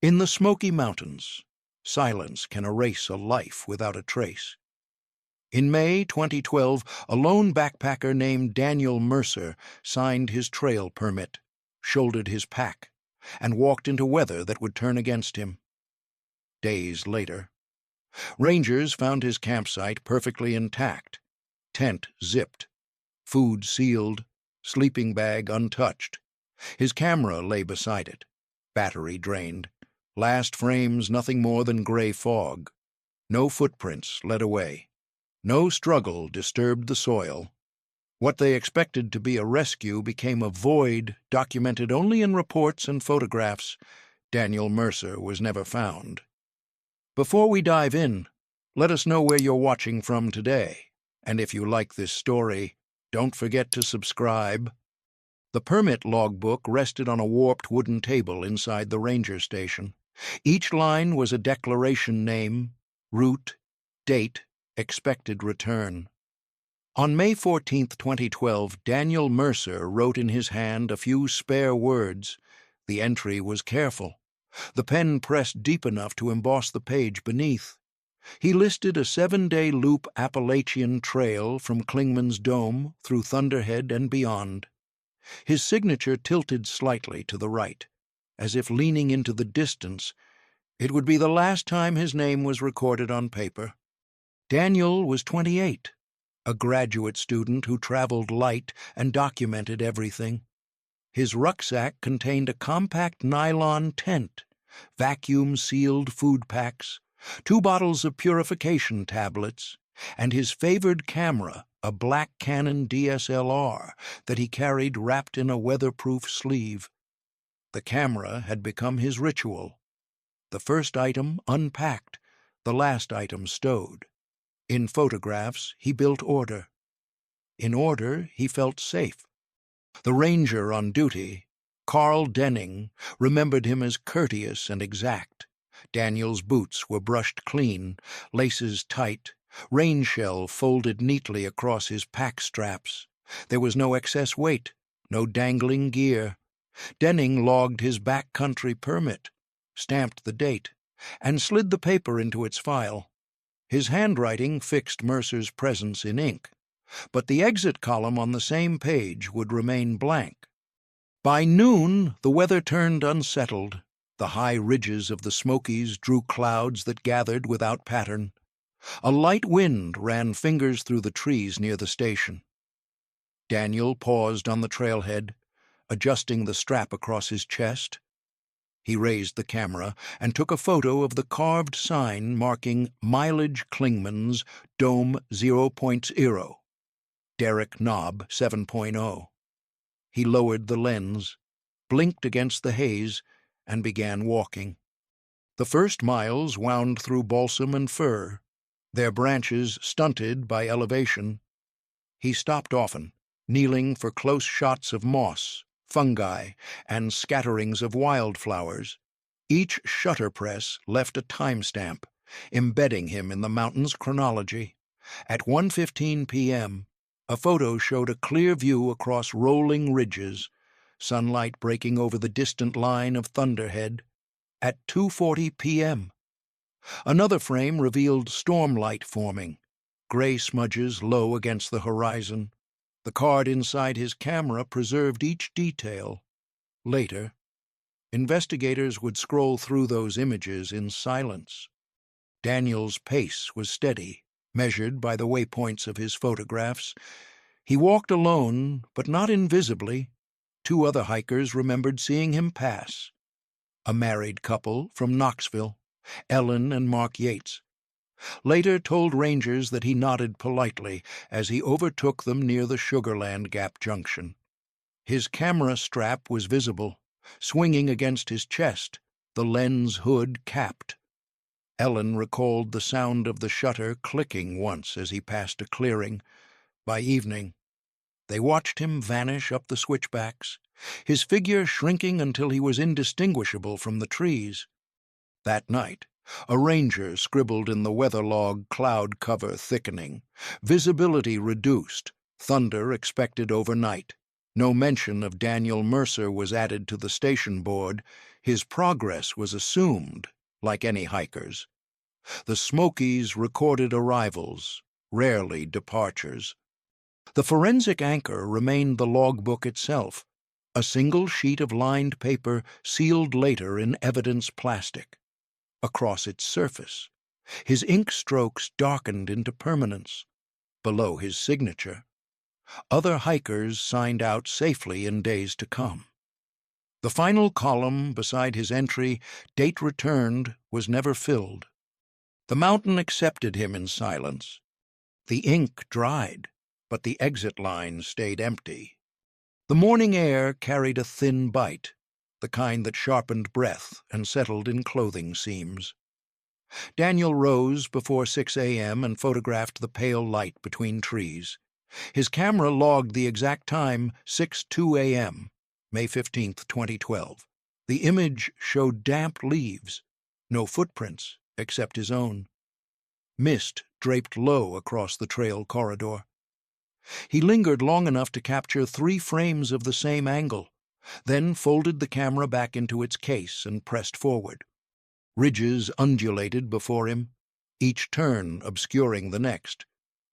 In the Smoky Mountains, silence can erase a life without a trace. In May 2012, a lone backpacker named Daniel Mercer signed his trail permit, shouldered his pack, and walked into weather that would turn against him. Days later, rangers found his campsite perfectly intact, tent zipped, food sealed, sleeping bag untouched. His camera lay beside it, battery drained, last frames nothing more than gray fog. No footprints led away. No struggle disturbed the soil. What they expected to be a rescue became a void documented only in reports and photographs. Daniel Mercer was never found. Before we dive in, let us know where you're watching from today. And if you like this story, don't forget to subscribe. The permit logbook rested on a warped wooden table inside the ranger station. Each line was a declaration: name, route, date, expected return. On May 14, 2012, Daniel Mercer wrote in his hand a few spare words. The entry was careful, the pen pressed deep enough to emboss the page beneath. He listed a 7-day loop Appalachian trail from Clingman's Dome through Thunderhead and beyond. His signature tilted slightly to the right, as if leaning into the distance. It would be the last time his name was recorded on paper. Daniel was 28, a graduate student who traveled light and documented everything. His rucksack contained a compact nylon tent, vacuum-sealed food packs, 2 bottles of purification tablets, and his favored camera, a black Canon DSLR that he carried wrapped in a weatherproof sleeve. The camera had become his ritual. The first item unpacked, the last item stowed. In photographs, he built order. In order, he felt safe. The ranger on duty, Carl Denning, remembered him as courteous and exact. Daniel's boots were brushed clean, laces tight, rain shell folded neatly across his pack straps. There was no excess weight, no dangling gear. Denning logged his backcountry permit, stamped the date, and slid the paper into its file. His handwriting fixed Mercer's presence in ink, but the exit column on the same page would remain blank. By noon, the weather turned unsettled. The high ridges of the Smokies drew clouds that gathered without pattern. A light wind ran fingers through the trees near the station. Daniel paused on the trailhead, adjusting the strap across his chest. He raised the camera and took a photo of the carved sign marking Mileage Clingman's Dome 0.0, Derrick Knob 7.0. He lowered the lens, blinked against the haze, and began walking. The first miles wound through balsam and fir, their branches stunted by elevation. He stopped often, kneeling for close shots of moss, fungi, and scatterings of wildflowers. Each shutter press left a timestamp, embedding him in the mountain's chronology. At 1:15 p.m., a photo showed a clear view across rolling ridges, sunlight breaking over the distant line of Thunderhead. At 2:40 p.m., another frame revealed stormlight forming, gray smudges low against the horizon. The card inside his camera preserved each detail. Later, investigators would scroll through those images in silence. Daniel's pace was steady, measured by the waypoints of his photographs. He walked alone, but not invisibly. 2 other hikers remembered seeing him pass. A married couple from Knoxville, Ellen and Mark Yates, later told rangers that he nodded politely as he overtook them near the Sugarland Gap Junction. His camera strap was visible, swinging against his chest, the lens hood capped. Ellen recalled the sound of the shutter clicking once as he passed a clearing. By evening, they watched him vanish up the switchbacks, his figure shrinking until he was indistinguishable from the trees. That night, a ranger scribbled in the weather log, cloud cover thickening, visibility reduced, thunder expected overnight. No mention of Daniel Mercer was added to the station board. His progress was assumed, like any hiker's. The Smokies recorded arrivals, rarely departures. The forensic anchor remained the logbook itself, a single sheet of lined paper sealed later in evidence plastic. Across its surface, his ink strokes darkened into permanence. Below his signature, other hikers signed out safely in days to come. The final column beside his entry, "Date returned," was never filled. The mountain accepted him in silence. The ink dried, but the exit line stayed empty. The morning air carried a thin bite, the kind that sharpened breath and settled in clothing seams. Daniel rose before 6 a.m. and photographed the pale light between trees. His camera logged the exact time, 6:02 a.m., May 15, 2012. The image showed damp leaves, no footprints except his own. Mist draped low across the trail corridor. He lingered long enough to capture 3 frames of the same angle, then folded the camera back into its case and pressed forward. Ridges undulated before him, each turn obscuring the next.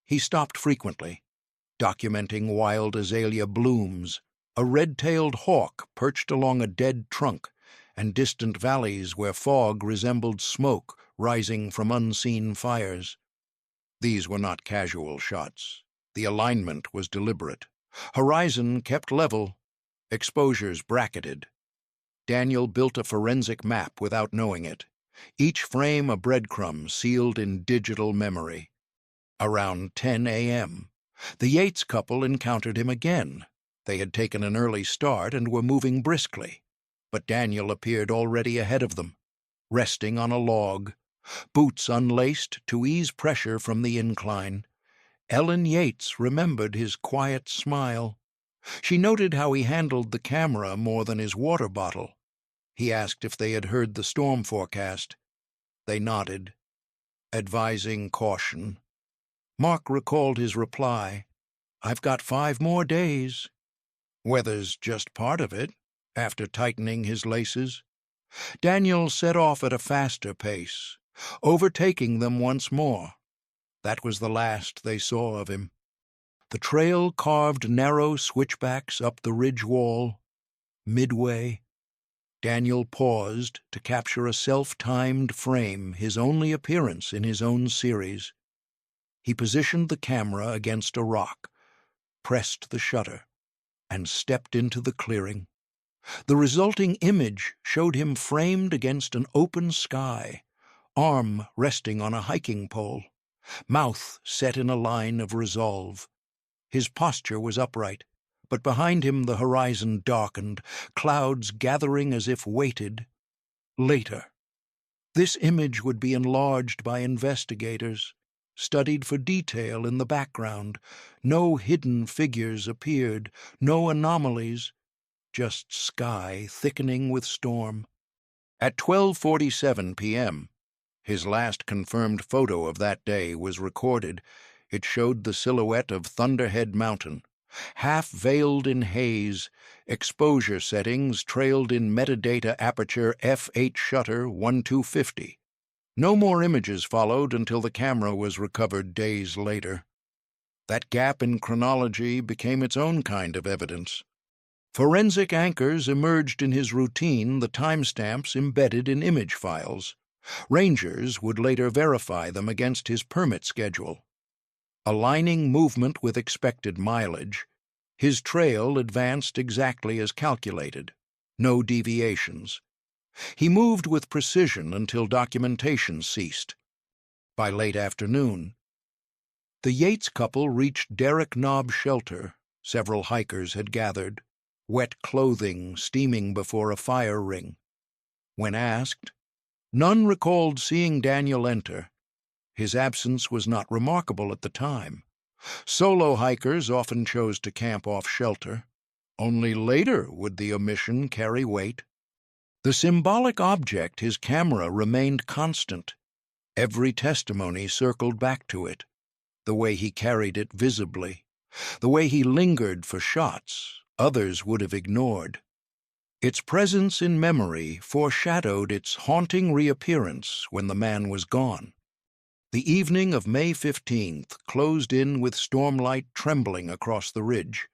He stopped frequently, documenting wild azalea blooms, a red-tailed hawk perched along a dead trunk, and distant valleys where fog resembled smoke rising from unseen fires. These were not casual shots. The alignment was deliberate. Horizon kept level, exposures bracketed. Daniel built a forensic map without knowing it, each frame a breadcrumb sealed in digital memory. Around 10 a.m., the Yates couple encountered him again. They had taken an early start and were moving briskly, but Daniel appeared already ahead of them, resting on a log, boots unlaced to ease pressure from the incline. Ellen Yates remembered his quiet smile. She noted how he handled the camera more than his water bottle. He asked if they had heard the storm forecast. They nodded, advising caution. Mark recalled his reply, "I've got 5 more days." Weather's just part of it, after tightening his laces. Daniel set off at a faster pace, overtaking them once more. That was the last they saw of him. The trail carved narrow switchbacks up the ridge wall. Midway, Daniel paused to capture a self-timed frame, his only appearance in his own series. He positioned the camera against a rock, pressed the shutter, and stepped into the clearing. The resulting image showed him framed against an open sky, arm resting on a hiking pole, mouth set in a line of resolve. His posture was upright, but behind him the horizon darkened, clouds gathering as if weighted. Later, this image would be enlarged by investigators, studied for detail in the background. No hidden figures appeared, no anomalies, just sky thickening with storm. At 12:47 p.m., his last confirmed photo of that day was recorded. It showed the silhouette of Thunderhead Mountain, half veiled in haze. Exposure settings trailed in metadata aperture f8 shutter 1250. No more images followed until the camera was recovered days later. That gap in chronology became its own kind of evidence. Forensic anchors emerged in his routine, the timestamps embedded in image files. Rangers would later verify them against his permit schedule. Aligning movement with expected mileage, his trail advanced exactly as calculated, no deviations. He moved with precision until documentation ceased. By late afternoon, the Yates couple reached Derrick Knob Shelter. Several hikers had gathered, wet clothing steaming before a fire ring. When asked, none recalled seeing Daniel enter. His absence was not remarkable at the time. Solo hikers often chose to camp off shelter. Only later would the omission carry weight. The symbolic object, his camera, remained constant. Every testimony circled back to it. The way he carried it visibly, the way he lingered for shots others would have ignored. Its presence in memory foreshadowed its haunting reappearance when the man was gone. The evening of May 15th closed in with stormlight trembling across the ridge.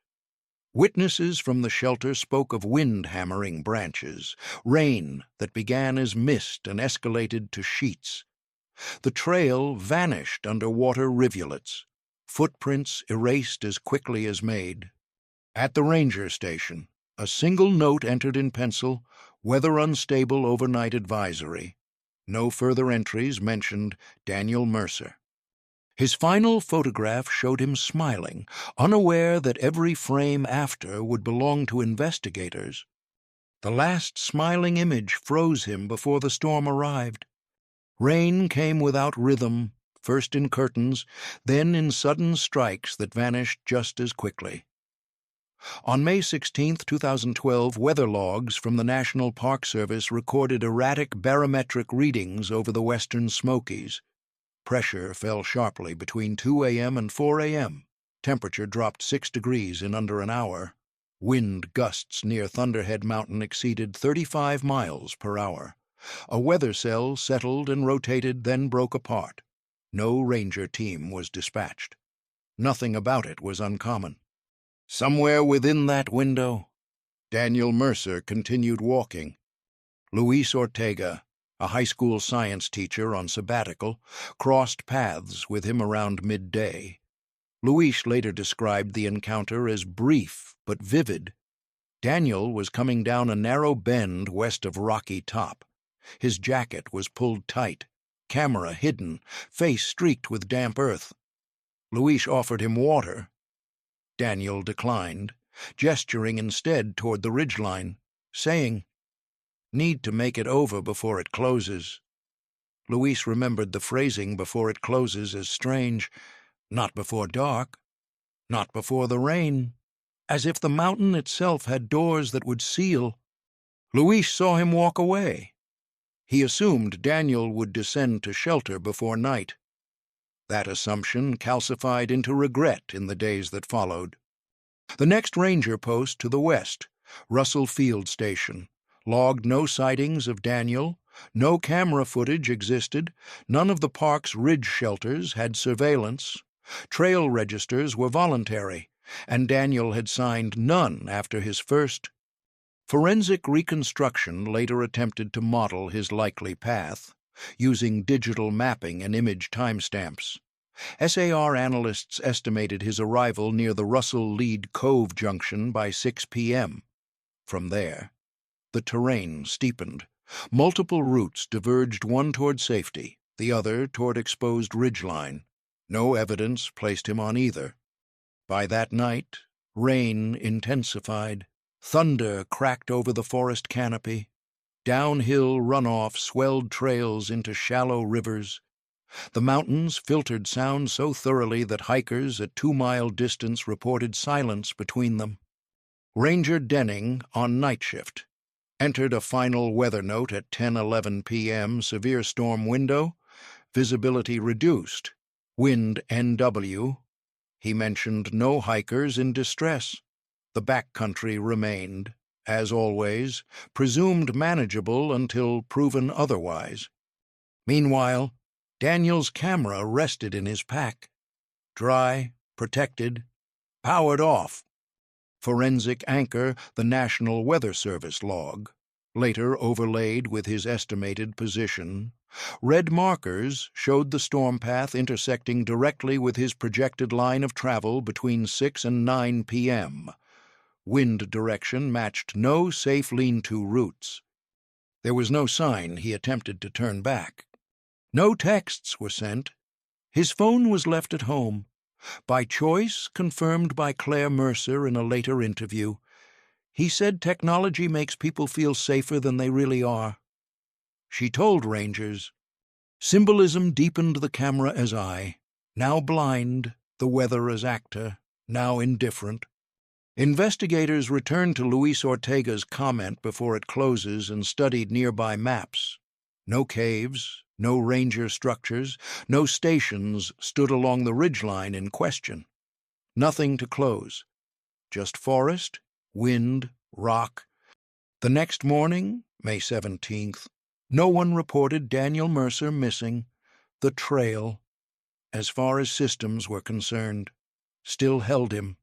Witnesses from the shelter spoke of wind hammering branches, rain that began as mist and escalated to sheets. The trail vanished under water rivulets, footprints erased as quickly as made. At the ranger station, a single note entered in pencil, "Weather unstable overnight advisory." No further entries mentioned Daniel Mercer. His final photograph showed him smiling, unaware that every frame after would belong to investigators. The last smiling image froze him before the storm arrived. Rain came without rhythm, first in curtains, then in sudden strikes that vanished just as quickly. On May 16, 2012, weather logs from the National Park Service recorded erratic barometric readings over the western Smokies. Pressure fell sharply between 2 a.m. and 4 a.m. Temperature dropped 6 degrees in under an hour. Wind gusts near Thunderhead Mountain exceeded 35 miles per hour. A weather cell settled and rotated, then broke apart. No ranger team was dispatched. Nothing about it was uncommon. Somewhere within that window, Daniel Mercer continued walking. Luis Ortega, a high school science teacher on sabbatical, crossed paths with him around midday. Luis later described the encounter as brief but vivid. Daniel was coming down a narrow bend west of Rocky Top. His jacket was pulled tight, camera hidden, face streaked with damp earth. Luis offered him water. Daniel declined, gesturing instead toward the ridgeline, saying, "Need to make it over before it closes." Luis remembered the phrasing "before it closes" as strange. Not before dark, not before the rain, as if the mountain itself had doors that would seal. Luis saw him walk away. He assumed Daniel would descend to shelter before night. That assumption calcified into regret in the days that followed. The next ranger post to the west, Russell Field Station, logged no sightings of Daniel. No camera footage existed. None of the park's ridge shelters had surveillance. Trail registers were voluntary, and Daniel had signed none after his first. Forensic reconstruction later attempted to model his likely path, using digital mapping and image timestamps. SAR analysts estimated his arrival near the Russell Lead Cove junction by 6 p.m. From there, the terrain steepened. Multiple routes diverged, one toward safety, the other toward exposed ridgeline. No evidence placed him on either. By that night, rain intensified. Thunder cracked over the forest canopy. Downhill runoff swelled trails into shallow rivers. The mountains filtered sound so thoroughly that hikers at 2-mile distance reported silence between them. Ranger Denning, on night shift, entered a final weather note at 10:11 p.m. Severe storm window, visibility reduced, wind NW. He mentioned no hikers in distress. The backcountry remained, as always, presumed manageable until proven otherwise. Meanwhile, Daniel's camera rested in his pack, dry, protected, powered off. Forensic anchor, the National Weather Service log, later overlaid with his estimated position. Red markers showed the storm path intersecting directly with his projected line of travel between 6 and 9 p.m. Wind direction matched no safe lean-to routes. There was no sign he attempted to turn back. No texts were sent. His phone was left at home. By choice, confirmed by Claire Mercer in a later interview. He said technology makes people feel safer than they really are. She told rangers, "Symbolism deepened the camera as eye, now blind, the weather as actor, now indifferent." Investigators returned to Luis Ortega's comment before it closes and studied nearby maps. No caves, no ranger structures, no stations stood along the ridgeline in question. Nothing to close. Just forest, wind, rock, The next morning, May 17th, no one reported Daniel Mercer missing. The trail, as far as systems were concerned, still held him.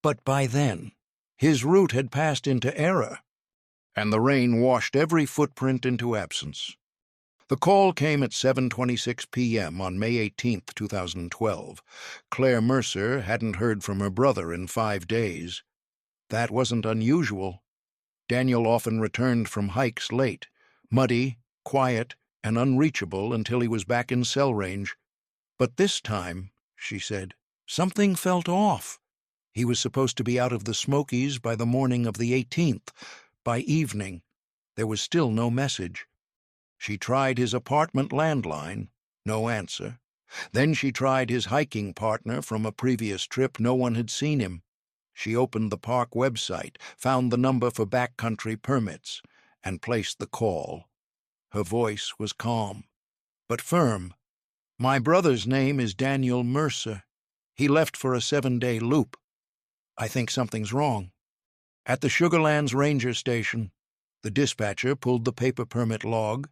But by then, his route had passed into error, and the rain washed every footprint into absence. The call came at 7:26 p.m. on May 18, 2012. Claire Mercer hadn't heard from her brother in 5 days. That wasn't unusual. Daniel often returned from hikes late, muddy, quiet, and unreachable until he was back in cell range. But this time, she said, something felt off. He was supposed to be out of the Smokies by the morning of the 18th. By evening, there was still no message. She tried his apartment landline, no answer. Then she tried his hiking partner from a previous trip. No one had seen him. She opened the park website, found the number for backcountry permits, and placed the call. Her voice was calm, but firm. "My brother's name is Daniel Mercer. He left for a 7-day loop. I think something's wrong." At the Sugarlands Ranger Station, the dispatcher pulled the paper permit log.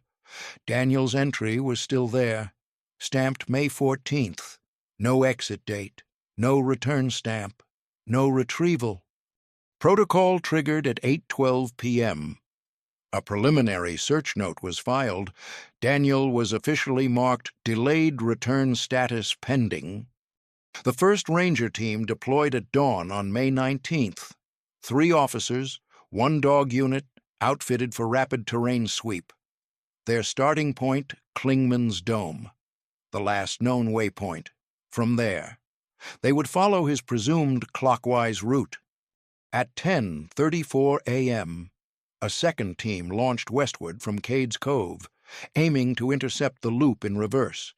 Daniel's entry was still there, stamped May 14th. No exit date, no return stamp, no retrieval. Protocol triggered at 8:12 p.m. A preliminary search note was filed. Daniel was officially marked Delayed Return Status Pending. The first ranger team deployed at dawn on May 19th. 3 officers, 1 dog unit, outfitted for rapid terrain sweep. Their starting point, Klingman's Dome, the last known waypoint. From there, they would follow his presumed clockwise route. At 10:34 a.m., a second team launched westward from Cades Cove, aiming to intercept the loop in reverse.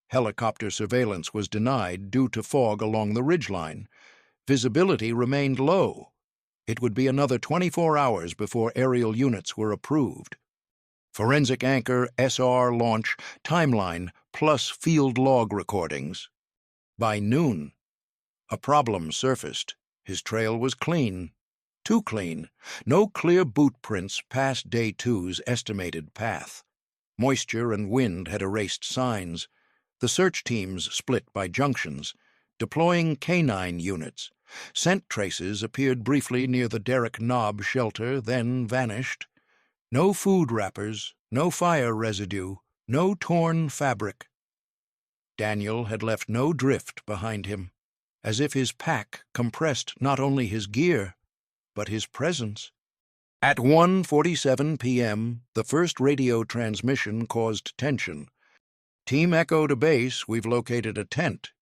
Helicopter surveillance was denied due to fog along the ridgeline. Visibility remained low. It would be another 24 hours before aerial units were approved. Forensic Anchor SR launch, timeline, plus field log recordings. By noon, a problem surfaced. His trail was clean. Too clean. No clear boot prints past Day 2's estimated path. Moisture and wind had erased signs. The search teams split by junctions, deploying canine units. Scent traces appeared briefly near the Derrick Knob shelter, then vanished. No food wrappers, no fire residue, no torn fabric. Daniel had left no drift behind him, as if his pack compressed not only his gear, but his presence. At 1:47 p.m., the first radio transmission caused tension. "Team Echo to base, we've located a tent."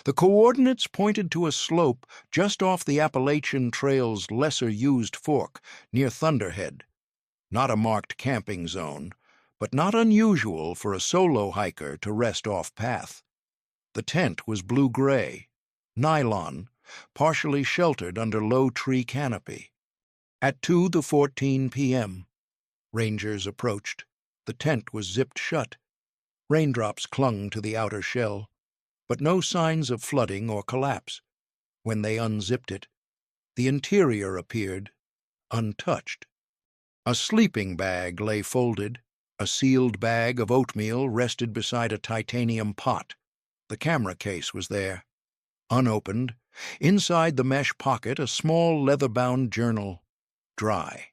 The coordinates pointed to a slope just off the Appalachian Trail's lesser-used fork, near Thunderhead. Not a marked camping zone, but not unusual for a solo hiker to rest off-path. The tent was blue-gray, nylon, partially sheltered under low tree canopy. At 2:14 p.m., rangers approached. The tent was zipped shut. Raindrops clung to the outer shell, but no signs of flooding or collapse. When they unzipped it, the interior appeared untouched. A sleeping bag lay folded. A sealed bag of oatmeal rested beside a titanium pot. The camera case was there, unopened. Inside the mesh pocket, a small leather-bound journal, dry.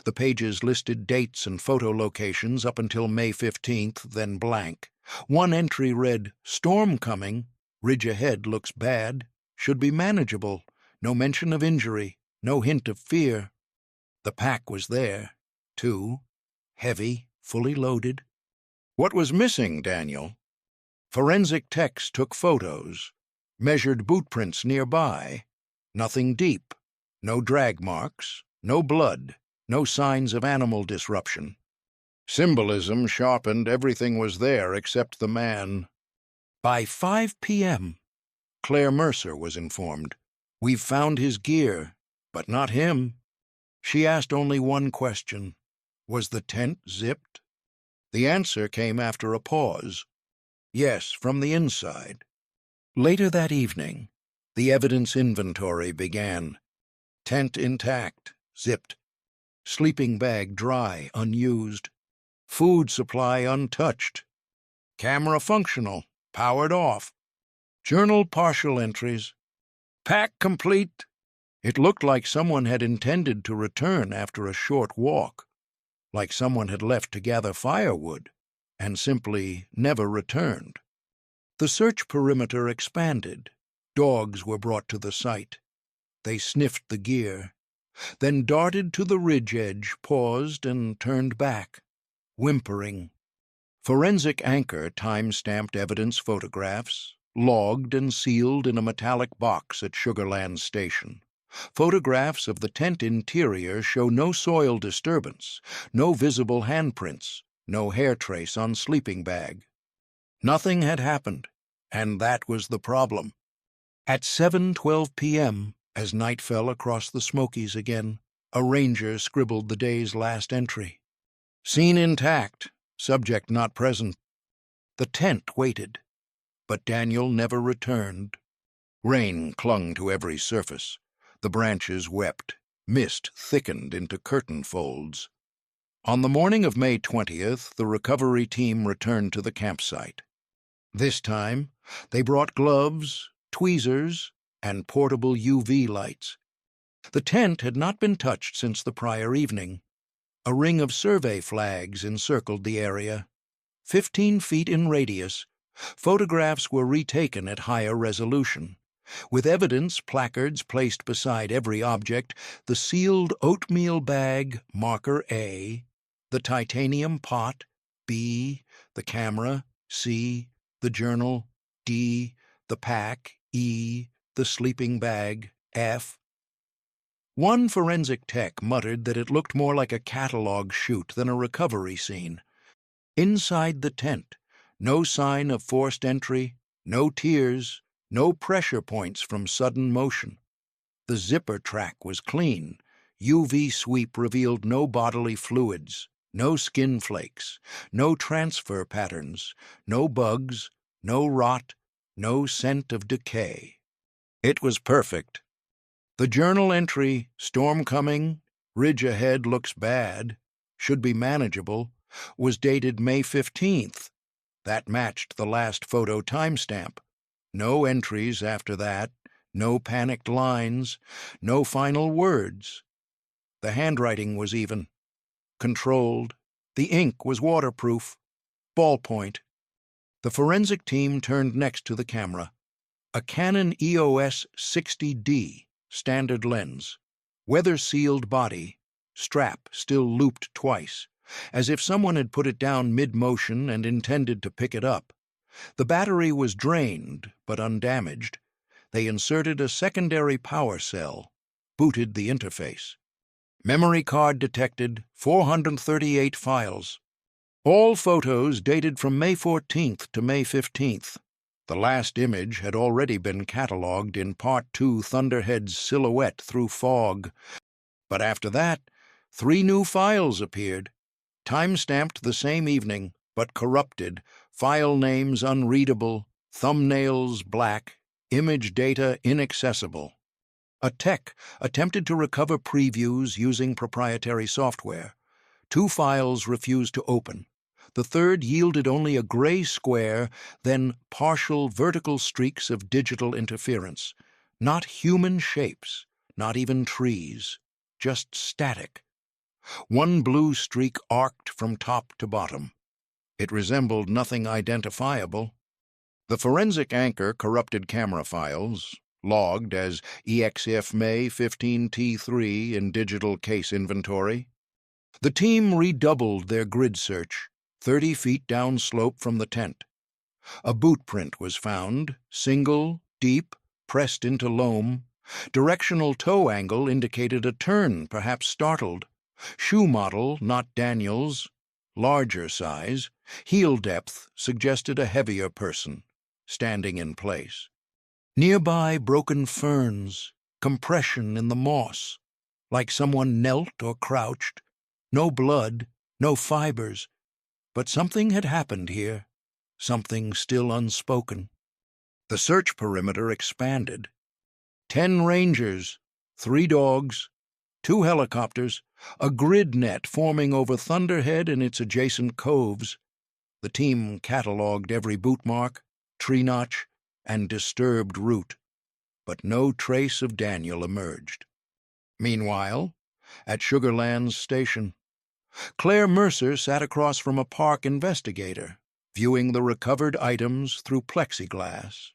The pages listed dates and photo locations up until May 15th, then blank. One entry read, "Storm coming. Ridge ahead looks bad. Should be manageable. No mention of injury. No hint of fear." The pack was there, too. Heavy, fully loaded. What was missing, Daniel? Forensic techs took photos, measured boot prints nearby. Nothing deep. No drag marks. No blood. No signs of animal disruption. Symbolism sharpened. Everything was there except the man. By 5 p.m., Claire Mercer was informed. "We've found his gear, but not him." She asked only one question. Was the tent zipped? The answer came after a pause. Yes, from the inside. Later that evening, the evidence inventory began. Tent intact, zipped. Sleeping bag dry, unused. Food supply untouched. Camera functional, powered off. Journal partial entries. Pack complete. It looked like someone had intended to return after a short walk, like someone had left to gather firewood and simply never returned. The search perimeter expanded. Dogs were brought to the site. They sniffed the gear, then darted to the ridge edge, paused, and turned back, whimpering. Forensic Anchor time-stamped evidence photographs, logged and sealed in a metallic box at Sugarland Station. Photographs of the tent interior show no soil disturbance, no visible handprints, no hair trace on sleeping bag. Nothing had happened, and that was the problem. At 7:12 p.m., as night fell across the Smokies again, a ranger scribbled the day's last entry. Scene intact, subject not present. The tent waited, but Daniel never returned. Rain clung to every surface. The branches wept. Mist thickened into curtain folds. On the morning of May 20th, the recovery team returned to the campsite. This time, they brought gloves, tweezers, and portable UV lights. The tent had not been touched since the prior evening. A ring of survey flags encircled the area. 15 feet in radius, photographs were retaken at higher resolution. With evidence placards placed beside every object, the sealed oatmeal bag, marker A, the titanium pot, B, the camera, C, the journal, D, the pack, E, the sleeping bag, F. One forensic tech muttered that it looked more like a catalog shoot than a recovery scene. Inside the tent, no sign of forced entry, no tears, no pressure points from sudden motion. The zipper track was clean. UV sweep revealed no bodily fluids, no skin flakes, no transfer patterns, no bugs, no rot, no scent of decay. It was perfect. The journal entry, storm coming, ridge ahead looks bad, should be manageable, was dated May 15th. That matched the last photo timestamp. No entries after that, no panicked lines, no final words. The handwriting was even, controlled. The ink was waterproof, ballpoint. The forensic team turned next to the camera. A Canon EOS 60D, standard lens, weather-sealed body, strap still looped twice, as if someone had put it down mid-motion and intended to pick it up. The battery was drained, but undamaged. They inserted a secondary power cell, booted the interface. Memory card detected, 438 files. All photos dated from May 14th to May 15th. The last image had already been catalogued in Part 2 Thunderhead's silhouette through fog. But after that, 3 new files appeared, time-stamped the same evening, but corrupted, file names unreadable, thumbnails black, image data inaccessible. A tech attempted to recover previews using proprietary software. 2 files refused to open. The third yielded only a gray square, then partial vertical streaks of digital interference. Not human shapes, not even trees, just static. One blue streak arced from top to bottom. It resembled nothing identifiable. The forensic anchor corrupted camera files, logged as EXIF May 15T3 in digital case inventory. The team redoubled their grid search, 30 feet downslope from the tent. A boot print was found, single, deep, pressed into loam. Directional toe angle indicated a turn, perhaps startled. Shoe model, not Daniel's, larger size. Heel depth suggested a heavier person, standing in place. Nearby, broken ferns, compression in the moss, like someone knelt or crouched. No blood, no fibers. But something had happened here, something still unspoken. The search perimeter expanded. 10 rangers, 3 dogs, 2 helicopters, a grid net forming over Thunderhead and its adjacent coves. The team catalogued every boot mark, tree notch, and disturbed root, but no trace of Daniel emerged. Meanwhile, at Sugarland's station, Claire Mercer sat across from a park investigator, viewing the recovered items through plexiglass.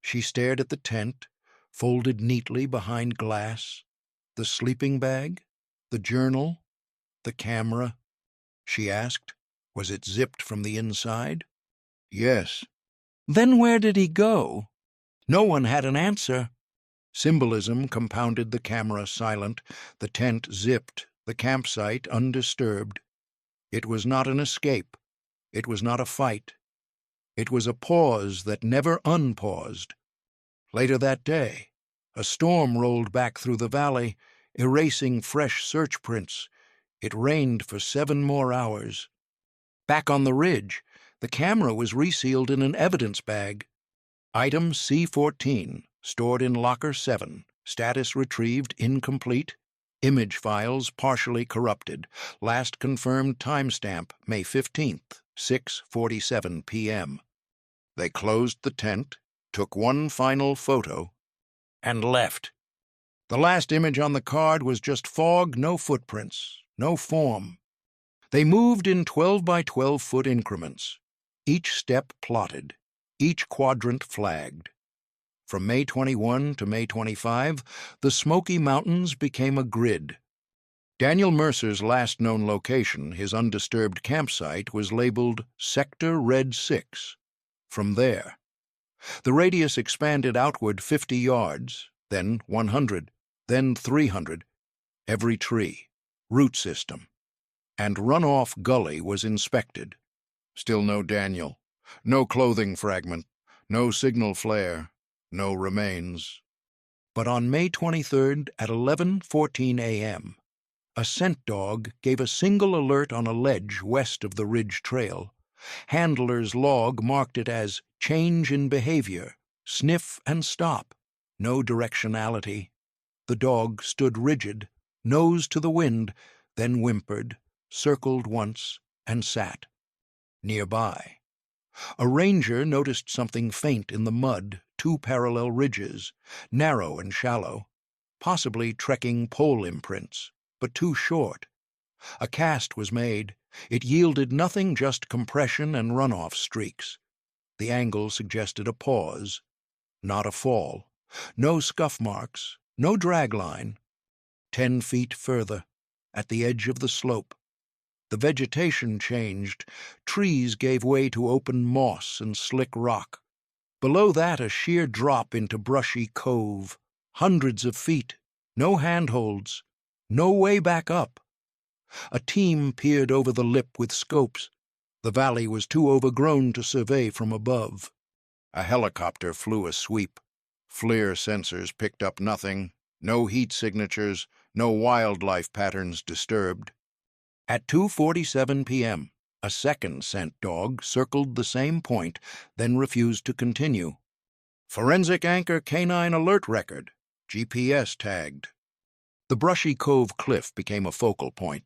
She stared at the tent, folded neatly behind glass, the sleeping bag, the journal, the camera. She asked, was it zipped from the inside? Yes. Then where did he go? No one had an answer. Symbolism compounded the camera silent, the tent zipped, the campsite undisturbed. It was not an escape. It was not a fight. It was a pause that never unpaused. Later that day, a storm rolled back through the valley, erasing fresh search prints. It rained for 7 more hours. Back on the ridge, the camera was resealed in an evidence bag. Item C-14, stored in Locker 7, status retrieved incomplete, image files partially corrupted, last confirmed timestamp May 15th, 6:47 p.m. They closed the tent, took one final photo, and left. The last image on the card was just fog, no footprints, no form. They moved in 12 by 12-foot increments, each step plotted, each quadrant flagged. From May 21 to May 25, the Smoky Mountains became a grid. Daniel Mercer's last known location, his undisturbed campsite, was labeled Sector Red 6. From there, the radius expanded outward 50 yards, then 100, then 300. Every tree, root system, and runoff gully was inspected. Still no Daniel, no clothing fragment, no signal flare, no remains. But on May 23rd at 11:14 a.m., a scent dog gave a single alert on a ledge west of the Ridge Trail. Handler's log marked it as change in behavior, sniff and stop, no directionality. The dog stood rigid, nose to the wind, then whimpered, circled once, and sat. Nearby, a ranger noticed something faint in the mud, 2 parallel ridges, narrow and shallow, possibly trekking pole imprints, but too short. A cast was made. It yielded nothing, just compression and runoff streaks. The angle suggested a pause, not a fall. No scuff marks, no drag line. 10 feet further, at the edge of the slope, the vegetation changed. Trees gave way to open moss and slick rock. Below that, a sheer drop into brushy cove. Hundreds of feet, no handholds, no way back up. A team peered over the lip with scopes. The valley was too overgrown to survey from above. A helicopter flew a sweep. FLIR sensors picked up nothing. No heat signatures, no wildlife patterns disturbed. At 2:47 p.m., a second scent dog circled the same point, then refused to continue. Forensic anchor canine alert record, GPS tagged. The brushy cove cliff became a focal point.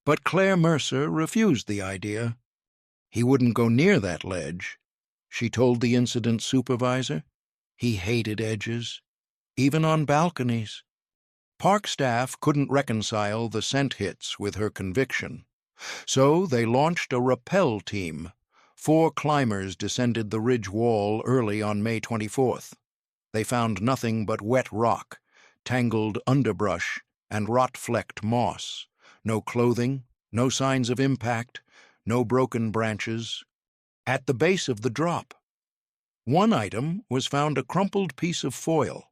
But Claire Mercer refused the idea. He wouldn't go near that ledge. She told the incident supervisor. He hated edges, even on balconies. Park staff couldn't reconcile the scent hits with her conviction. So they launched a rappel team. 4 climbers descended the ridge wall early on May 24th. They found nothing but wet rock, tangled underbrush, and rot-flecked moss. No clothing, no signs of impact, no broken branches. At the base of the drop, one item was found, a crumpled piece of foil.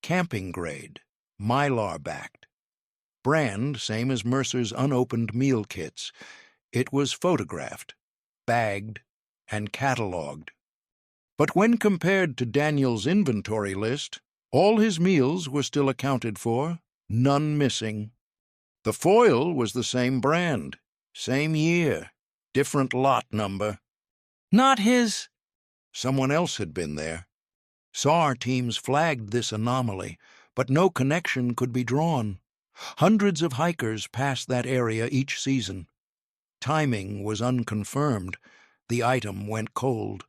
Camping grade, mylar-backed. Brand, same as Mercer's unopened meal kits. It was photographed, bagged, and catalogued. But when compared to Daniel's inventory list, all his meals were still accounted for, none missing. The foil was the same brand, same year, different lot number. Not his. Someone else had been there. SAR teams flagged this anomaly, but no connection could be drawn. Hundreds of hikers passed that area each season. Timing was unconfirmed. The item went cold.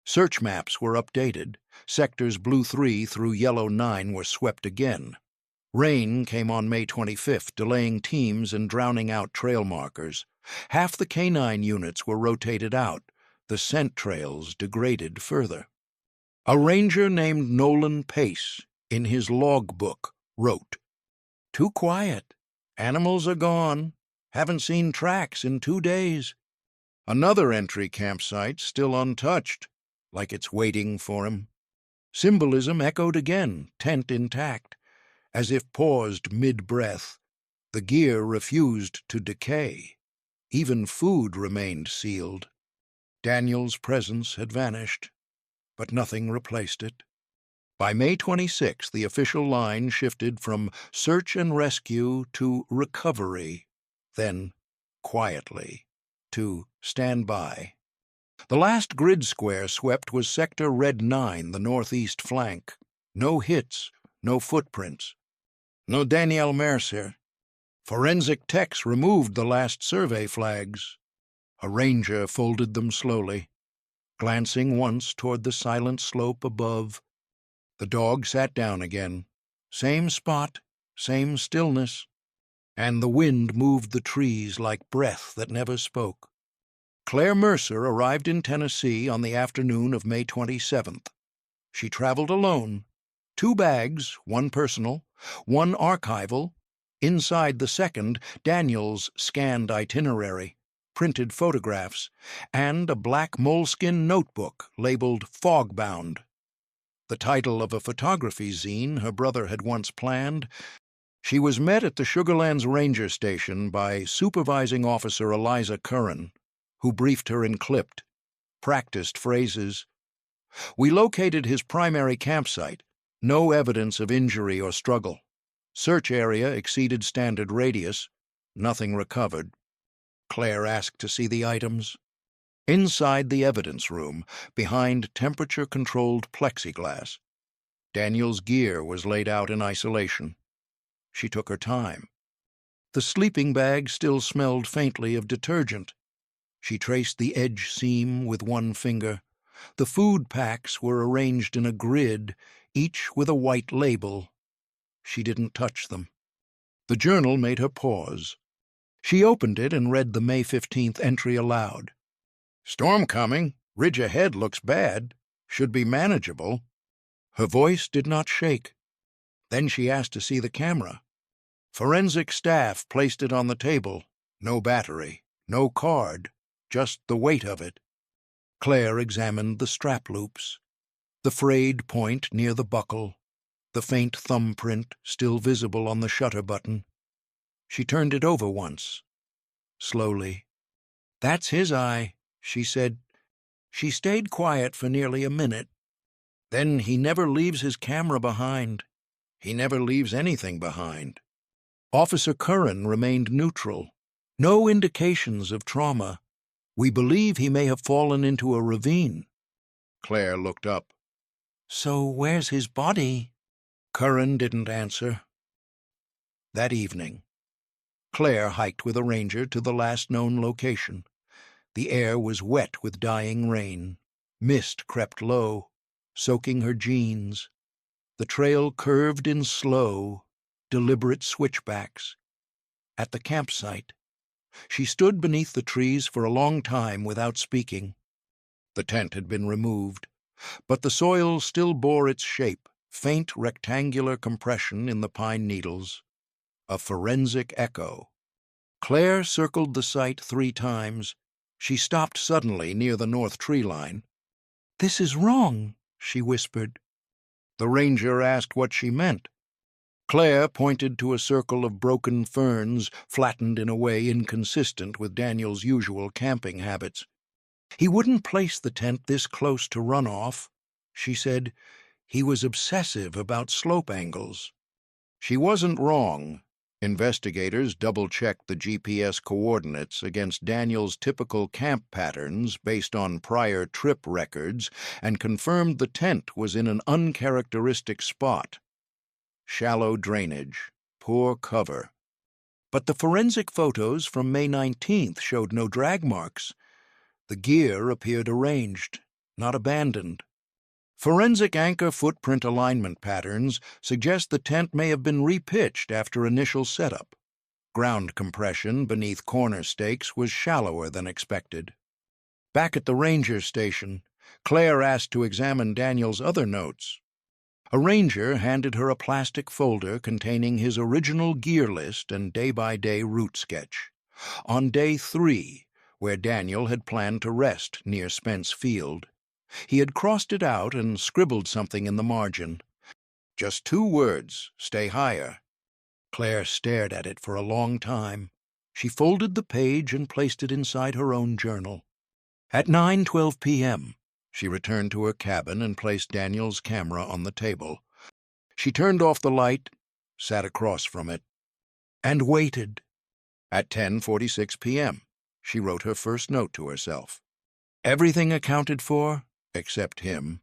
Search maps were updated. Sectors Blue 3 through Yellow 9 were swept again. Rain came on May 25th, delaying teams and drowning out trail markers. Half the K9 units were rotated out. The scent trails degraded further. A ranger named Nolan Pace, in his logbook, wrote, "Too quiet. Animals are gone. Haven't seen tracks in 2 days." Another entry campsite still untouched, like it's waiting for him. Symbolism echoed again, tent intact, as if paused mid-breath. The gear refused to decay. Even food remained sealed. Daniel's presence had vanished, but nothing replaced it. By May 26, the official line shifted from search and rescue to recovery, then, quietly, to standby. The last grid square swept was Sector Red 9, the northeast flank. No hits, no footprints. No Daniel Mercer. Forensic techs removed the last survey flags. A ranger folded them slowly, glancing once toward the silent slope above. The dog sat down again. Same spot, same stillness. And the wind moved the trees like breath that never spoke. Claire Mercer arrived in Tennessee on the afternoon of May 27th. She traveled alone. 2 bags, one personal, one archival. Inside the second, Daniel's scanned itinerary, printed photographs, and a black moleskin notebook labeled Fogbound. The title of a photography zine her brother had once planned. She was met at the Sugarlands Ranger Station by Supervising Officer Eliza Curran, who briefed her in clipped, practiced phrases. We located his primary campsite. No evidence of injury or struggle. Search area exceeded standard radius. Nothing recovered. Claire asked to see the items. Inside the evidence room, behind temperature-controlled plexiglass, Daniel's gear was laid out in isolation. She took her time. The sleeping bag still smelled faintly of detergent. She traced the edge seam with one finger. The food packs were arranged in a grid, each with a white label. She didn't touch them. The journal made her pause. She opened it and read the May 15th entry aloud. "Storm coming. Ridge ahead looks bad. Should be manageable." Her voice did not shake. Then she asked to see the camera. Forensic staff placed it on the table. No battery, no card, just the weight of it. Claire examined the strap loops, the frayed point near the buckle, the faint thumbprint still visible on the shutter button. She turned it over once, slowly. "That's his eye," she said. She stayed quiet for nearly a minute. "Then he never leaves his camera behind. He never leaves anything behind." Officer Curran remained neutral. "No indications of trauma. We believe he may have fallen into a ravine." Claire looked up. "So where's his body?" Curran didn't answer. That evening, Claire hiked with a ranger to the last known location. The air was wet with dying rain. Mist crept low, soaking her jeans. The trail curved in slow, deliberate switchbacks. At the campsite, she stood beneath the trees for a long time without speaking. The tent had been removed, but the soil still bore its shape, faint rectangular compression in the pine needles. A forensic echo. Claire circled the site 3 times. She stopped suddenly near the north tree line. "This is wrong," she whispered. The ranger asked what she meant. Claire pointed to a circle of broken ferns, flattened in a way inconsistent with Daniel's usual camping habits. "He wouldn't place the tent this close to runoff," she said. "He was obsessive about slope angles." She wasn't wrong. Investigators double-checked the GPS coordinates against Daniel's typical camp patterns based on prior trip records and confirmed the tent was in an uncharacteristic spot. Shallow drainage, Poor cover. But the forensic photos from May 19th showed no drag marks. The gear appeared arranged, not abandoned. Forensic anchor footprint alignment patterns suggest the tent may have been repitched after initial setup. Ground compression beneath corner stakes was shallower than expected. Back at the ranger station, Claire asked to examine Daniel's other notes. A ranger handed her a plastic folder containing his original gear list and day-by-day route sketch. On day 3, where Daniel had planned to rest near Spence Field, he had crossed it out and scribbled something in the margin. Just 2 words, "Stay higher." Claire stared at it for a long time. She folded the page and placed it inside her own journal. At 9:12 p.m., she returned to her cabin and placed Daniel's camera on the table. She turned off the light, sat across from it, and waited. At 10:46 p.m., she wrote her first note to herself. Everything accounted for, except him.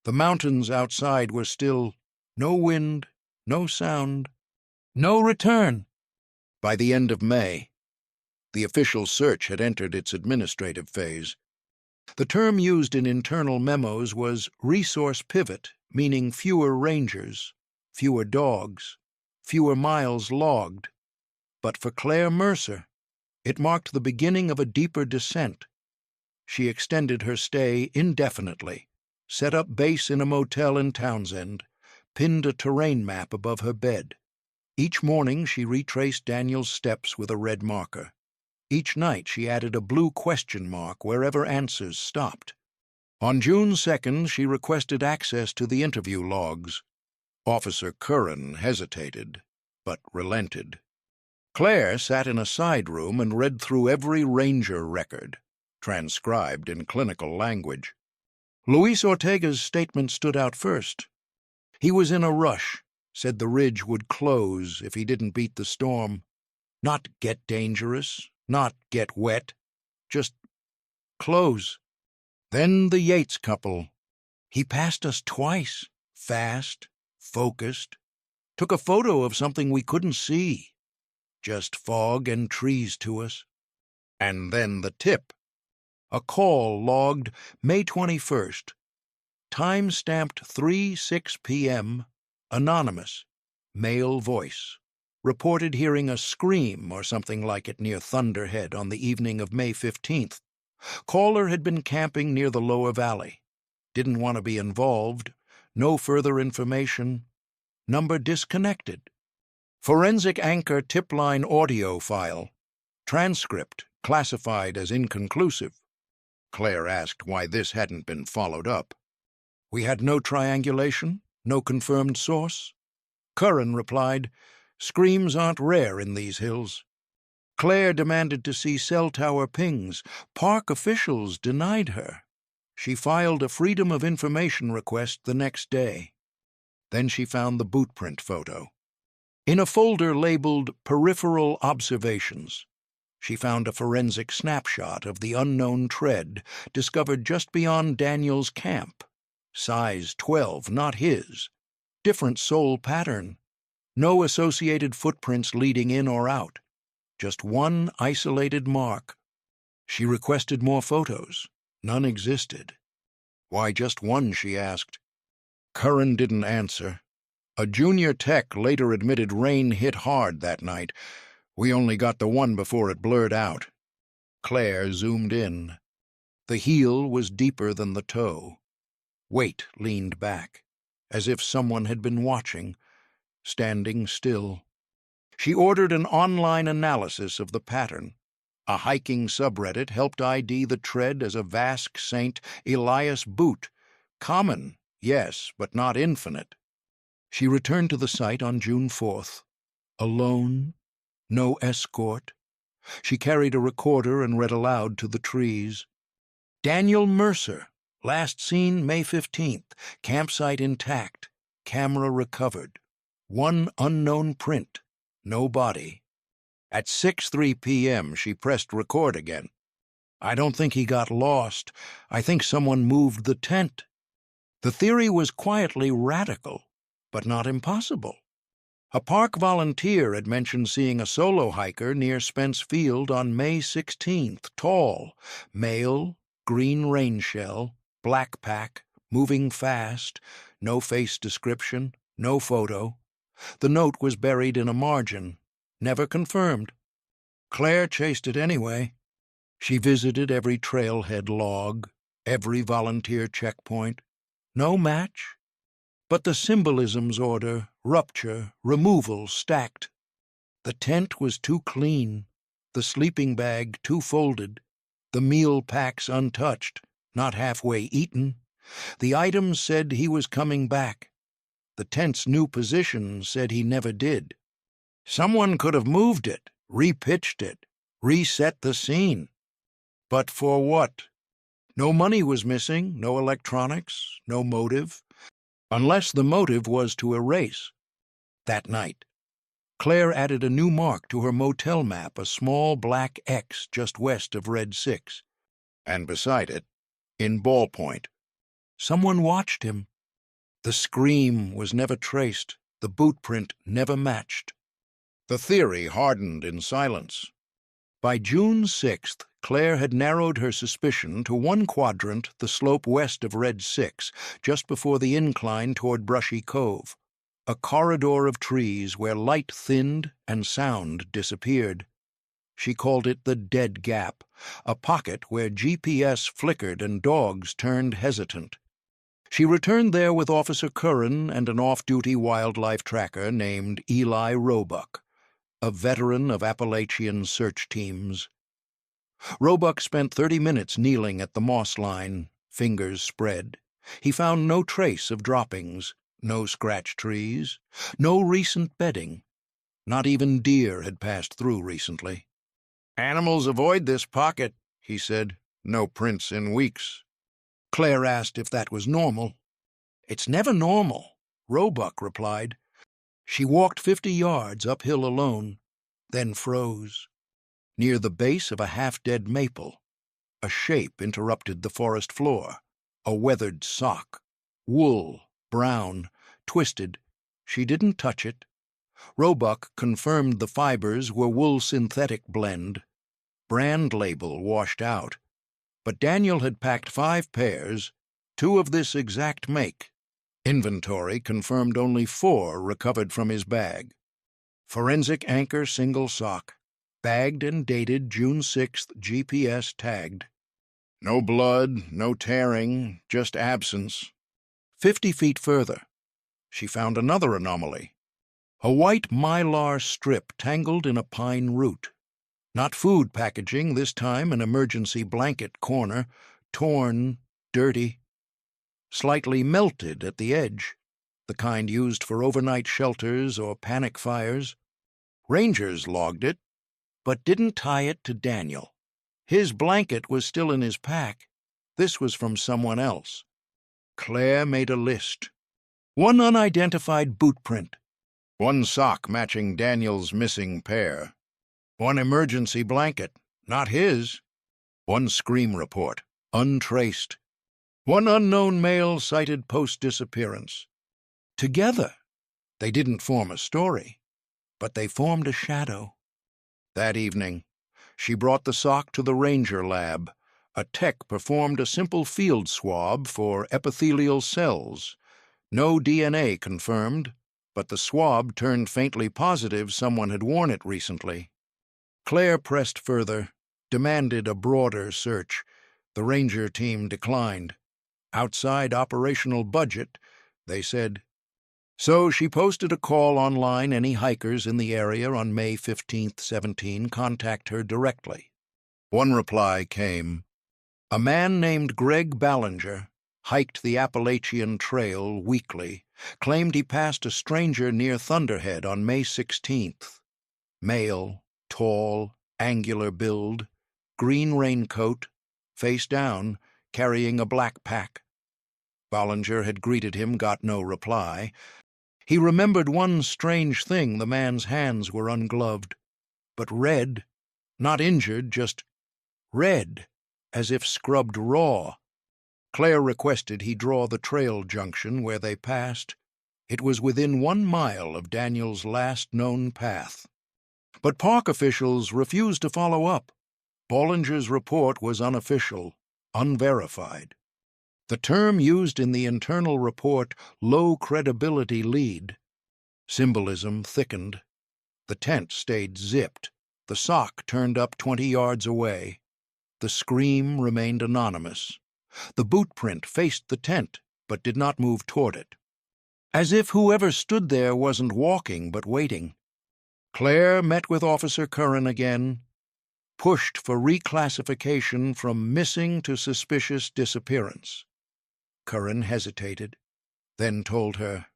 The mountains outside were still. No wind, no sound, no return. By the end of May, the official search had entered its administrative phase. The term used in internal memos was resource pivot, meaning fewer rangers, fewer dogs, fewer miles logged. But for Claire Mercer, it marked the beginning of a deeper descent. She extended her stay indefinitely, set up base in a motel in Townsend, pinned a terrain map above her bed. Each morning she retraced Daniel's steps with a red marker. Each night she added a blue question mark wherever answers stopped. On June 2nd, she requested access to the interview logs. Officer Curran hesitated, but relented. Claire sat in a side room and read through every ranger record, transcribed in clinical language. Luis Ortega's statement stood out first. He was in a rush, said the ridge would close if he didn't beat the storm. Not get dangerous, not get wet, just close. Then the Yates couple. He passed us twice, fast, focused, took a photo of something we couldn't see. Just fog and trees to us. And then the tip. A call logged May 21st. Time stamped 3:06 p.m. Anonymous. Male voice. Reported hearing a scream or something like it near Thunderhead on the evening of May 15th. Caller had been camping near the lower valley. Didn't want to be involved. No further information. Number disconnected. Forensic anchor tip line audio file. Transcript classified as inconclusive. Claire asked why this hadn't been followed up. We had no triangulation, no confirmed source. Curran replied, screams aren't rare in these hills. Claire demanded to see cell tower pings. Park officials denied her. She filed a Freedom of Information request the next day. Then she found the bootprint photo. In a folder labeled Peripheral Observations, she found a forensic snapshot of the unknown tread discovered just beyond Daniel's camp. Size 12, not his. Different sole pattern. No associated footprints leading in or out. Just one isolated mark. She requested more photos. None existed. Why just one, she asked. Curran didn't answer. A junior tech later admitted rain hit hard that night. We only got the one before it blurred out. Claire zoomed in. The heel was deeper than the toe. Weight leaned back, as if someone had been watching, standing still. She ordered an online analysis of the pattern. A hiking subreddit helped ID the tread as a Vasque Saint Elias boot. Common, yes, but not infinite. She returned to the site on June 4th. Alone, no escort. She carried a recorder and read aloud to the trees. Daniel Mercer, last seen May 15th, campsite intact, camera recovered. One unknown print, no body. At 6:03 p.m. she pressed record again. I don't think he got lost. I think someone moved the tent. The theory was quietly radical, but not impossible. A park volunteer had mentioned seeing a solo hiker near Spence Field on May 16th, tall, male, green rain shell, black pack, moving fast, no face description, no photo. The note was buried in a margin, never confirmed. Claire chased it anyway. She visited every trailhead log, every volunteer checkpoint. No match. But the symbolism's order, rupture, removal stacked. The tent was too clean, the sleeping bag too folded, the meal packs untouched, not halfway eaten. The items said he was coming back. The tent's new position said he never did. Someone could have moved it, repitched it, reset the scene. But for what? No money was missing, no electronics, no motive. Unless the motive was to erase. That night, Claire added a new mark to her motel map, a small black X just west of Red 6. And beside it, in ballpoint, someone watched him. The scream was never traced, the boot print never matched. The theory hardened in silence. By June 6th, Claire had narrowed her suspicion to one quadrant, the slope west of Red 6, just before the incline toward Brushy Cove, a corridor of trees where light thinned and sound disappeared. She called it the Dead Gap, a pocket where GPS flickered and dogs turned hesitant. She returned there with Officer Curran and an off-duty wildlife tracker named Eli Roebuck, a veteran of Appalachian search teams. Roebuck spent 30 minutes kneeling at the moss line, fingers spread. He found no trace of droppings, no scratched trees, no recent bedding. Not even deer had passed through recently. "Animals avoid this pocket," he said. "No prints in weeks." Claire asked if that was normal. "It's never normal," Roebuck replied. She walked 50 yards uphill alone, then froze. Near the base of a half-dead maple, a shape interrupted the forest floor, a weathered sock, wool, brown, twisted. She didn't touch it. Roebuck confirmed the fibers were wool synthetic blend. Brand label washed out. But Daniel had packed 5 pairs, 2 of this exact make. Inventory confirmed only 4 recovered from his bag. Forensic anchor single sock, bagged and dated June 6th, GPS tagged. No blood, no tearing, just absence. 50 feet further, she found another anomaly. A white mylar strip tangled in a pine root. Not food packaging, this time an emergency blanket corner, torn, dirty. Slightly melted at the edge, the kind used for overnight shelters or panic fires. Rangers logged it, but didn't tie it to Daniel. His blanket was still in his pack. This was from someone else. Claire made a list. 1 unidentified boot print. 1 sock matching Daniel's missing pair. 1 emergency blanket, not his. 1 scream report, untraced. 1 unknown male cited post-disappearance. Together, they didn't form a story, but they formed a shadow. That evening, she brought the sock to the ranger lab. A tech performed a simple field swab for epithelial cells. No DNA confirmed, but the swab turned faintly positive someone had worn it recently. Claire pressed further, demanded a broader search. The ranger team declined. Outside operational budget, they said. So she posted a call online. Any hikers in the area on May 15th, 17, contact her directly. 1 reply came. A man named Greg Ballinger hiked the Appalachian Trail weekly, claimed he passed a stranger near Thunderhead on May 16th. Male, tall, angular build, green raincoat, face down, carrying a black pack. Ballinger had greeted him, got no reply. He remembered one strange thing: the man's hands were ungloved, but red, not injured, just red, as if scrubbed raw. Claire requested he draw the trail junction where they passed. It was within 1 mile of Daniel's last known path. But park officials refused to follow up. Bollinger's report was unofficial, unverified. The term used in the internal report, low credibility lead. Symbolism thickened. The tent stayed zipped. The sock turned up 20 yards away. The scream remained anonymous. The boot print faced the tent, but did not move toward it. As if whoever stood there wasn't walking, but waiting. Claire met with Officer Curran again, pushed for reclassification from missing to suspicious disappearance. Curran hesitated, then told her,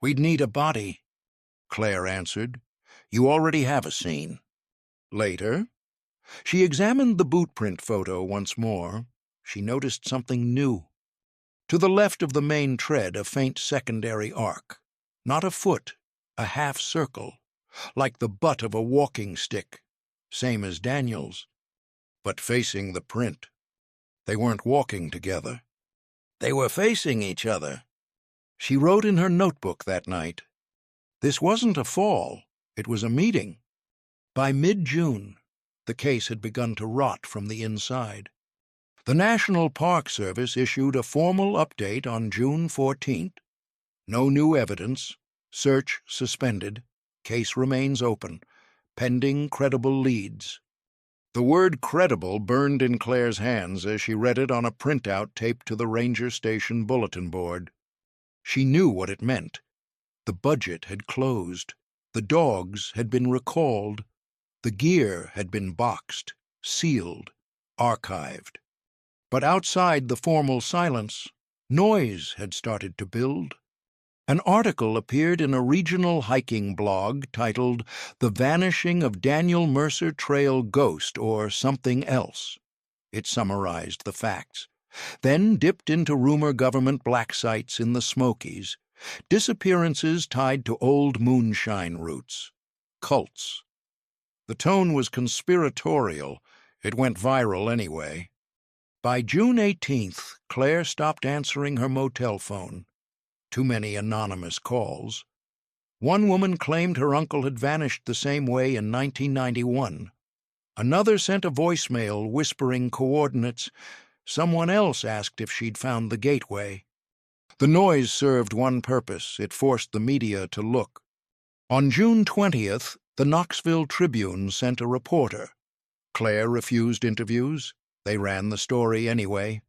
"We'd need a body." Claire answered, "You already have a scene." Later, she examined the boot print photo once more. She noticed something new. To the left of the main tread, a faint secondary arc. Not a foot, a half circle, like the butt of a walking stick, same as Daniel's, but facing the print. They weren't walking together. They were facing each other. She wrote in her notebook that night. This wasn't a fall, it was a meeting. By mid-June, the case had begun to rot from the inside. The National Park Service issued a formal update on June 14th. No new evidence, search suspended, case remains open, pending credible leads. The word credible burned in Claire's hands as she read it on a printout taped to the ranger station bulletin board. She knew what it meant. The budget had closed. The dogs had been recalled. The gear had been boxed, sealed, archived. But outside the formal silence, noise had started to build. An article appeared in a regional hiking blog titled "The Vanishing of Daniel Mercer Trail Ghost" or something else. It summarized the facts, then dipped into rumor government black sites in the Smokies, disappearances tied to old moonshine roots, cults. The tone was conspiratorial. It went viral anyway. By June 18th, Claire stopped answering her motel phone. Too many anonymous calls. One woman claimed her uncle had vanished the same way in 1991. Another sent a voicemail whispering coordinates. Someone else asked if she'd found the gateway. The noise served one purpose. It forced the media to look. On June 20th, the Knoxville Tribune sent a reporter. Claire refused interviews. They ran the story anyway.